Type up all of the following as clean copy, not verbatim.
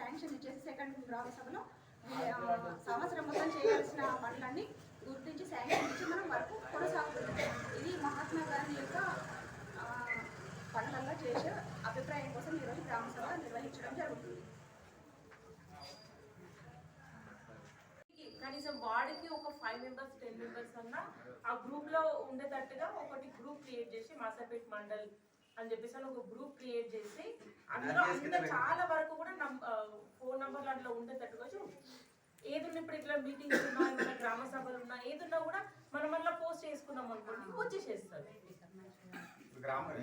Sanction ఇచ్చేసి second గ్రామ సభలో సంవత్సరం మొత్తం చేయాల్సిన పనులన్నీ గుర్తించి శాంక్షన్ ఇచ్చి మనం వరకు కొనసాగుతుంది. ఇది మహాత్మా గాంధీ యొక్క పనులలో చేసే అభిప్రాయం కోసం ఈరోజు గ్రామ సభ నిర్వహించడం జరుగుతుంది. కనీసం వాడికి ఒక 5 మెంబర్స్ 10 మెంబర్స్ అన్నా ఆ గ్రూప్ లో ఉండేటట్టుగా ఒకటి గ్రూప్ క్రియేట్ చేసి మాసాపేట్ మండల్ అని చెప్పేసి ఒక గ్రూప్ క్రియేట్ చేసి అందులో చాలా వరకు కూడా ఫోన్ నంబర్లు అందులో ఉండేటట్టుగా చూడు. ఏదున్నా ఇప్పుడు ఇట్లా మీటింగ్స్ ఉన్నా ఏమైనా గ్రామ సభలు ఉన్నా ఏదున్నా కూడా మనం మళ్ళీ పోస్ట్ చేసుకున్నాం అనుకోండి వచ్చేసేస్తుంది.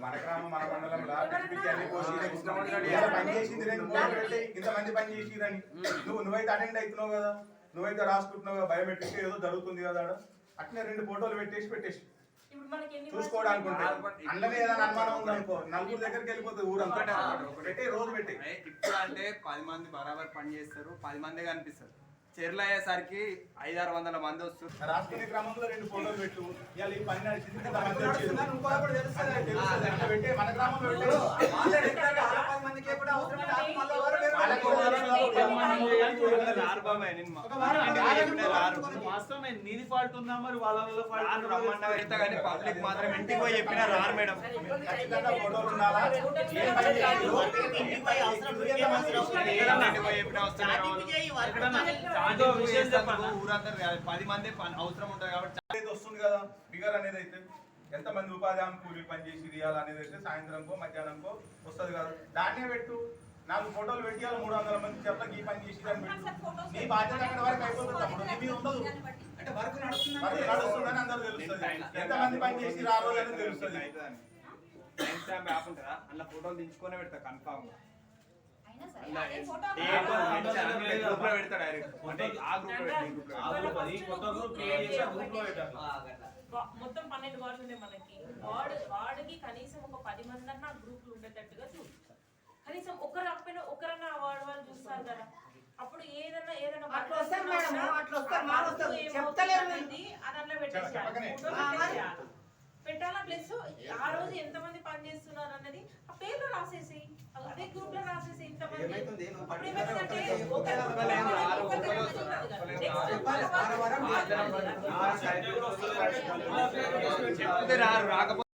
మన గ్రామం మన మండలంలో ఇంతమంది పని చేసిరని నువ్వైతే అటెండ్ అవుతున్నావు కదా, నువ్వైతే రాసుకుంటున్నావు కదా, బయోమెట్రిక్ ఏదో జరుగుతుంది కదా, అట్లే 2 ఫోటోలు పెట్టేసి చూసుకోవడానికి అందులోనే ఏదైనా అనుమానం ఉందనుకో నలుగురు దగ్గరికి వెళ్ళిపోతుంది ఊరంతా పెట్టే రోజు పెట్టి. ఇప్పుడు అంటే 10 మంది బరాబర్ పని చేస్తారు, 10 మంది కనిపిస్తారు. చెర్లు అయ్యేసరికి 500-600 మంది వస్తారు. రాసుకునే క్రమంలో 2 ఫోటోలు పెట్టు. ఇవాళ ఈ పని నడిచింది మన గ్రామంలో నీది ఫాల్ట్ ఉందా మరి వాళ్ళ పబ్లిక్ మాత్రం ఇంటికి పోయి చెప్పినా రారు మేడం. ఫోటోలు ఉండాలా ఊరందరూ 10 మంది అవసరం ఉంటుంది కాబట్టి వస్తుంది కదా ఫిగర్ అనేది అయితే ఎంతమంది ఉపాధి హామీ కూలీ పని చేసి అనేది అయితే సాయంత్రంకో మధ్యాహ్నంకో వస్తుంది కదా, దాన్నే పెట్టు. 4 ఫోటోలు పెట్టి 300 మంది చెప్పకి ఈ పని చేసి నీ బాధ్యత అక్కడ వరకు అయిపోతుంది. తమ్ముడు నీ మీద ఉండదు, వర్క్ నడుస్తుందని అందరూ తెలుస్తుంది. ఎంతమంది పని చేసి రారోజు తెలుస్తుంది. యాప్ ఉంటుందా అందులో ఫోటోలు దించుకునే పెడతా కన్ఫామ్ గా మొత్తం 12 వార్డులు ఉన్నాయి మనకి. వార్డుకి కనీసం ఒక 10 మంది అన్న గ్రూపులు ఉండేటట్టుగా చూస్తారు. కనీసం ఒకరు కాకపోయినా ఒకరన్నా ఆ వార్డు వాళ్ళు చూస్తారు కదా, అప్పుడు ఏదైనా పెట్టాలా. ప్లస్ ఆ రోజు ఎంతమంది పని చేస్తున్నారు అన్నది ఆ పేర్లు రాసేసి అదే గ్రూప్ లో రాసేసి ఇంతమంది రాకపోతే